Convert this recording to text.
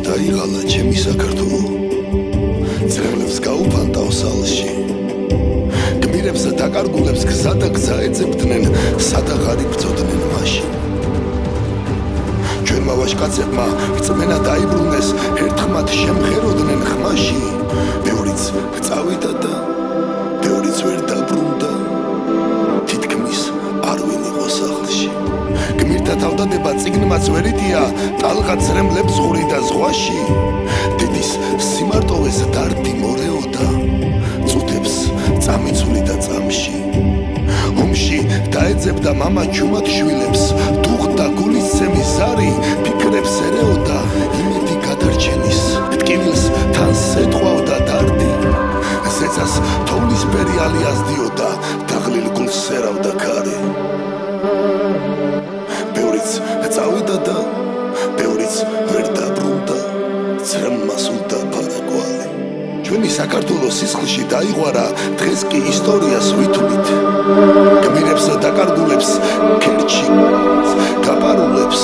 დაიღალა ჩემი საქართველო ძრემლებს გაუფანტავ სალში გმირებს და დაკარგულებს გზა და გზა ეძებდნენ სადაღარი ბრძოდნენ მაშინ ჩვენმა ვაჟკაცებმა რწმენა დაიბრუნეს ერთხმად შემღეროდნენ ხმაში ბევრიც წავიდა და ბევრიც ვერ დაბრუნდა თითქმის არ ვინ იყო სახლში გმირთა თავდადება წიგნმაც ვერ იდია ტალღა ძრემლებს ზღურიდა ზღვაში დედის სიმარტოვეს დარდი მორეოდა წუთებს წამიცული და წამში ომში დაეძებდა მამა ჩუმად შვილებს დუღდა გულისცემი ზარი ფიქრებს ერეოდა იმედი გადარჩენის ტკივილს თან სეტყვავდა დარდი ზეცას თოვლისფერი ალიას დიოდა დაღლილ გულს ერავდა ქარი ბევრიც წავიდა და ბევრიც ვერ დაბრუნდა ძრემმა სულდა ფარაგვალი ჩვენი საქართველოს სისხლში დაიღვარა დღეს კი ისტორიას ვითვლით გმირებს და დაკარგულებს ქერჩი გაპარულებს